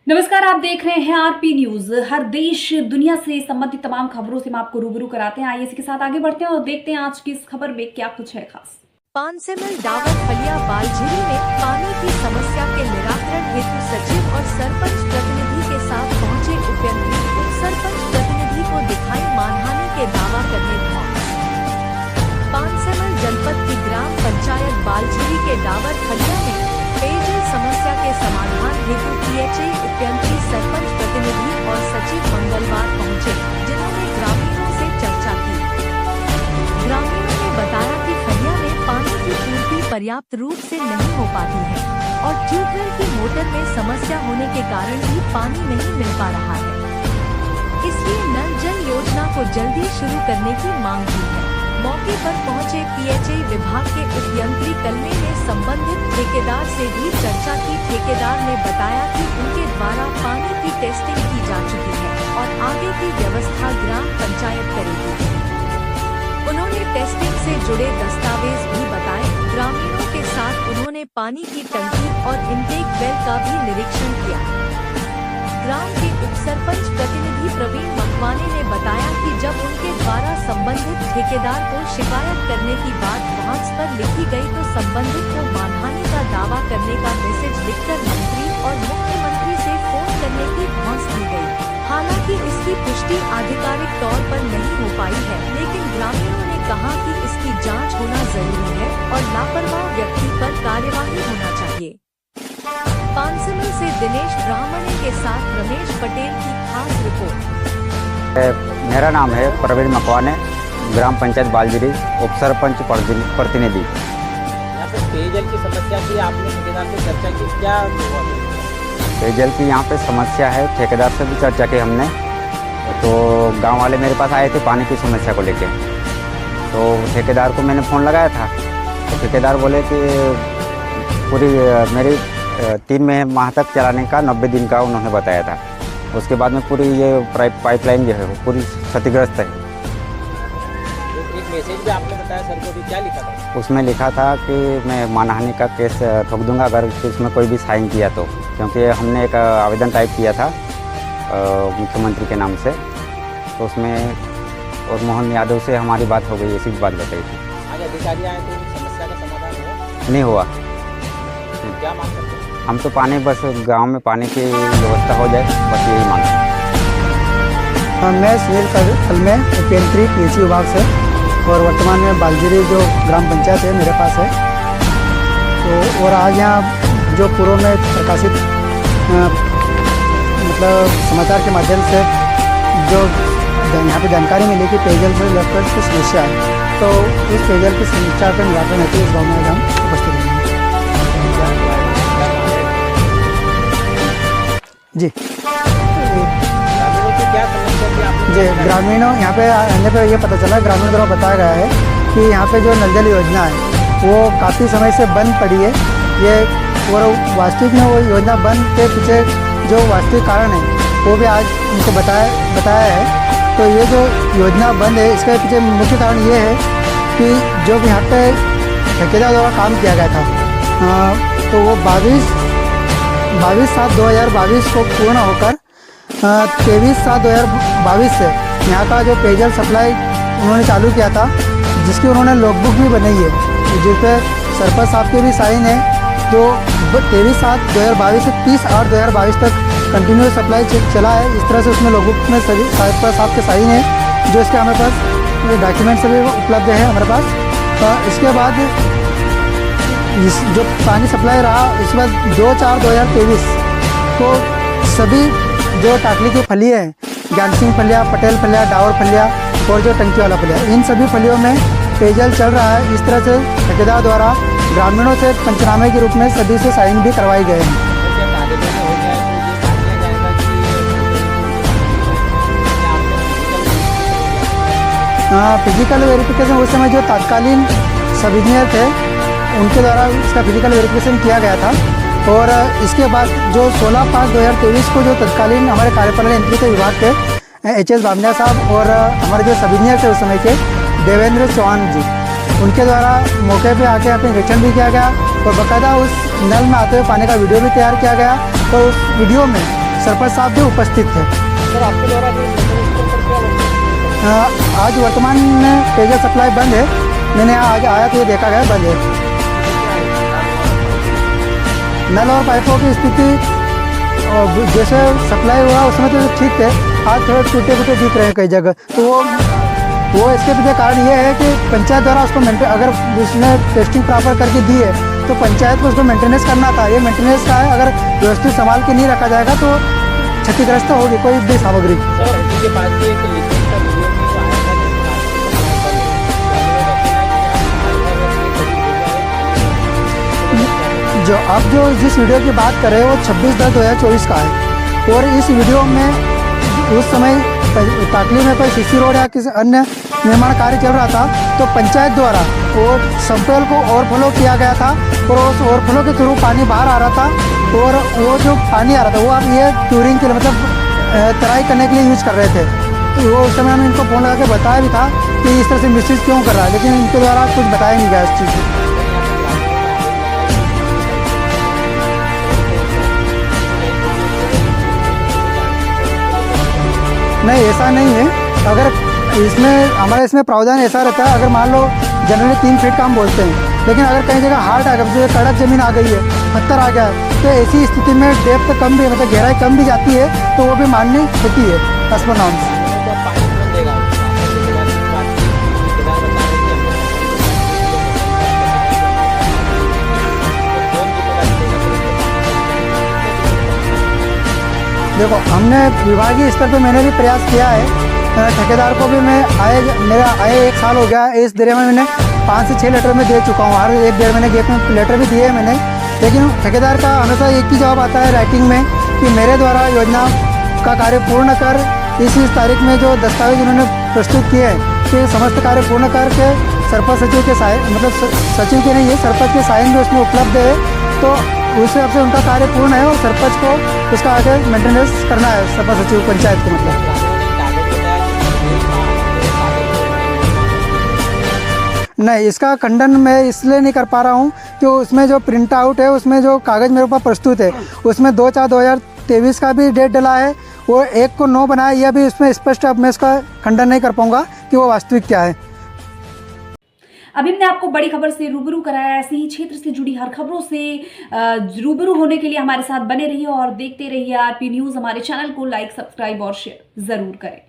नमस्कार, आप देख रहे हैं आरपी न्यूज। हर देश दुनिया से संबंधित तमाम खबरों से हम आपको रूबरू कराते हैं। आइए इसी के साथ आगे बढ़ते हैं और देखते हैं आज की इस खबर में क्या कुछ है खास। 500 मील डावर फलिया बालझिरी में पानी की समस्या के निराकरण हेतु सचिव और सरपंच प्रतिनिधि के साथ पहुंचे उपयंत्री। सरपंच प्रतिनिधि को दिखाई मानहानि के दावा करने पहुंचे। 500 मील जनपद की ग्राम पंचायत बालझिरी के डावर फलिया में पेयजल समस्या के समाधान हेतु पीएचई उपयंत्री, सरपंच प्रतिनिधि और सचिव मंगलवार पहुंचे, जिन्होंने ग्रामीणों से चर्चा की। ग्रामीणों ने बताया कि फलिया में पानी की पूर्ति पर्याप्त रूप से नहीं हो पाती है और ट्यूबवेल की मोटर में समस्या होने के कारण भी पानी नहीं मिल पा रहा है। इसलिए नल जल योजना को जल्दी शुरू करने की मांग की है। मौके पर पहुंचे पीएचई विभाग के उपयंत्री कलमे ने संबंधित ठेकेदार से भी चर्चा की। ठेकेदार ने बताया कि उनके द्वारा पानी की टेस्टिंग की जा चुकी है और आगे की व्यवस्था ग्राम पंचायत करेगी। उन्होंने टेस्टिंग से जुड़े दस्तावेज भी बताए। ग्रामीणों के साथ उन्होंने पानी की टंकी और इनटेक वेल का भी निरीक्षण किया। ग्राम के उप सरपंच प्रतिनिधि प्रवीण मकवाने ने बताया कि जब उनके द्वारा संबंधित ठेकेदार को शिकायत करने की बात वॉट्स पर लिखी गई तो संबंधित को मानहानि का दावा करने का मैसेज लिखकर मंत्री और मुख्यमंत्री से फोन करने की धौंस दी गई। हालांकि इसकी पुष्टि आधिकारिक तौर पर नहीं हो पाई है, लेकिन ग्रामीणों ने कहा कि इसकी जांच होना जरूरी है और लापरवाह व्यक्ति पर कार्यवाही होना चाहिए। 500 मील से दिनेश ब्राह्मणे के साथ रमेश पटेल की खास रिपोर्ट। मेरा नाम है प्रवीण मकवाने, ग्राम पंचायत बालझिरी, उप सरपंच प्रतिनिधि। यहाँ पे पेयजल की समस्या की आपने ठेकेदार से चर्चा की, क्या हुआ? पेयजल की यहाँ पे समस्या है, ठेकेदार से भी चर्चा की हमने। तो गांव वाले मेरे पास आए थे पानी की समस्या को लेके, तो ठेकेदार को मैंने फ़ोन लगाया था। तो ठेकेदार बोले कि पूरी मेरी 3 माह तक चलाने का 90 दिन का उन्होंने बताया था। उसके बाद में पूरी ये पाइपलाइन जो है वो पूरी क्षतिग्रस्त है। एक मैसेज भी आपने बताया सर को, भी क्या लिखा था? उसमें लिखा था कि मैं मानहानि का केस ठोक दूंगा अगर इसमें कोई भी साइन किया तो, क्योंकि हमने एक आवेदन टाइप किया था मुख्यमंत्री के नाम से। तो उसमें और मोहन यादव से हमारी बात हो गई, ऐसी बात बताई थी। आज अधिकारी आए तो समस्या का समाधान हुआ? नहीं हुआ। क्या मांग करते हैं? हम तो पानी, बस गांव में पानी की व्यवस्था हो जाए, बस यही मांग। मैं सुनील कलमे, उपयंत्री पीएचई विभाग से, और वर्तमान में बालझिरी जो ग्राम पंचायत है मेरे पास है। तो और आज यहाँ जो पूर्व में प्रकाशित मतलब समाचार के माध्यम से जो यहाँ पे जानकारी मिली कि पेयजल से लेकर की समस्या है, तो इस पेयजल की समस्या का निराकरण हेतु इस गाँव में हम उपस्थित हैं। जी ग्रामीणों की क्या समस्या थी आपने? जी, ग्रामीणों यहाँ पे आने पर ये पता चला, ग्रामीणों द्वारा बताया गया है कि यहाँ पे जो नल जल योजना है वो काफ़ी समय से बंद पड़ी है। ये और वास्तविक में वो योजना बंद के पीछे जो वास्तविक कारण है वो भी आज उनको बताया है। तो ये जो योजना बंद है इसके पीछे मुख्य कारण ये है कि जो भी यहाँ पे ठेकेदार द्वारा काम किया गया था तो वो 22/7/2022 को पूर्ण होकर 23/7/2022 से यहाँ का जो पेयजल सप्लाई उन्होंने चालू किया था, जिसकी उन्होंने लॉगबुक भी बनाई है, जिस पर सरपंच साहब के भी साइन है। जो 23/7/2022 से 30/8/2022 तक कंटिन्यू सप्लाई चला है। इस तरह से उसमें लॉगबुक में सभी सरपंच साहब के साइन है, जो इसके हमारे पास डॉक्यूमेंट सभी उपलब्ध है हमारे पास। इसके बाद जो पानी सप्लाई रहा, इसके बाद 2/4/2023 को सभी जो टाकली की फलियाँ हैं, ज्ञान सिंह फलिया, पटेल फलिया, डावर फलिया और जो टंकी वाला फलिया, इन सभी फलियों में पेयजल चल रहा है। इस तरह से ठेकेदार द्वारा ग्रामीणों से पंचनामे के रूप में सभी से साइन भी करवाए गए हैं। फिजिकल वेरिफिकेशन उस समय जो तत्कालीन सब इंजीनियर थे उनके द्वारा इसका फिजिकल वेरिफिकेशन किया गया था। और इसके बाद जो 16/5/2023 को जो तत्कालीन हमारे कार्यपालन यंत्री के विभाग के HS बामनिया साहब और हमारे जो सब इंजीनियर थे उस समय के देवेंद्र चौहान जी, उनके द्वारा मौके पे आके अपने निरीक्षण भी किया गया और बाकायदा उस नल में आते हुए पानी का वीडियो भी तैयार किया गया। तो उस वीडियो में सरपंच साहब भी उपस्थित थे। सर आपके द्वारा भी आज वर्तमान में पेयजल सप्लाई बंद है। मैंने आज आया तो ये देखा गया बंद है। नल और पाइपों की स्थिति जैसे सप्लाई हुआ उसमें तो ठीक थे, आज थोड़े टूटे फूटे दिख रहे हैं कई जगह। तो वो इसके पीछे कारण ये है कि पंचायत द्वारा उसको अगर उसने टेस्टिंग प्रॉपर करके दी है तो पंचायत को उसको मेंटेनेंस करना था। ये मेंटेनेंस का है, अगर व्यवस्थित संभाल के नहीं रखा जाएगा तो क्षतिग्रस्त होगी कोई भी सामग्री। सर इनके पास भी एक लीकेज का वीडियो भी आया था जो आप जिस वीडियो की बात कर रहे हो वो 26/10/2024 का है और इस वीडियो में उस समय टाकली में कोई सीसी रोड या किसी अन्य निर्माण कार्य चल रहा था तो पंचायत द्वारा वो समपेल को ओवरफ्लो किया गया था और उस ओवरफ्लो के थ्रू पानी बाहर आ रहा था और वो जो पानी आ रहा था वो आप ये क्यूरिंग के लिए मतलब तराई करने के लिए यूज कर रहे थे। तो वो उस समय हमने इनको फ़ोन लगा के बताया भी था कि इस तरह से मिसयूज क्यों कर रहा है, लेकिन इनके द्वारा कुछ बताया नहीं गया इस चीज़ को। नहीं, ऐसा नहीं है। अगर इसमें प्रावधान ऐसा रहता है, अगर मान लो जनरली 3 फीट का हम बोलते हैं, लेकिन अगर कहीं जगह हार्ड आ गया, जैसे कड़क ज़मीन आ गई है, पत्थर आ गया है, तो ऐसी स्थिति में डेप्थ कम भी मतलब गहराई कम भी जाती है तो वो भी मान्य होती है एज पर नॉर्म्स। देखो, हमने विभागीय स्तर पर मैंने भी प्रयास किया है। ठेकेदार को भी मेरा आए 1 साल हो गया है। इस दौरान में मैंने 5 से 6 लेटर में दे चुका हूँ, हर 1-1.5 महीने गैप में लेटर भी दिए हैं मैंने। लेकिन ठेकेदार का हमेशा एक ही जवाब आता है राइटिंग में कि मेरे द्वारा योजना का कार्य पूर्ण कर इस तारीख में जो दस्तावेज उन्होंने प्रस्तुत किए हैं कि समस्त कार्य पूर्ण करके सरपंच सचिव के मतलब सचिव के नहीं है, सरपंच के साइन भी उसमें उपलब्ध है। तो उस हिसाब से उनका कार्य पूर्ण है और सरपंच को उसका आगे मेंटेनेंस करना है, सरपंच सचिव पंचायत को मतलब। नहीं, इसका खंडन मैं इसलिए नहीं कर पा रहा हूँ कि उसमें जो प्रिंट आउट है उसमें जो कागज़ मेरे पास प्रस्तुत है उसमें 2/4/2023 का भी डेट डला है, वो 1 को 9 बनाया, यह भी उसमें स्पष्ट। अब मैं इसका खंडन नहीं कर पाऊँगा कि वो वास्तविक क्या है। अभी हमने आपको बड़ी खबर से रूबरू कराया। ऐसे ही क्षेत्र से जुड़ी हर खबरों से रूबरू होने के लिए हमारे साथ बने रहिए और देखते रहिए आरपी न्यूज़। हमारे चैनल को लाइक, सब्सक्राइब और शेयर जरूर करें।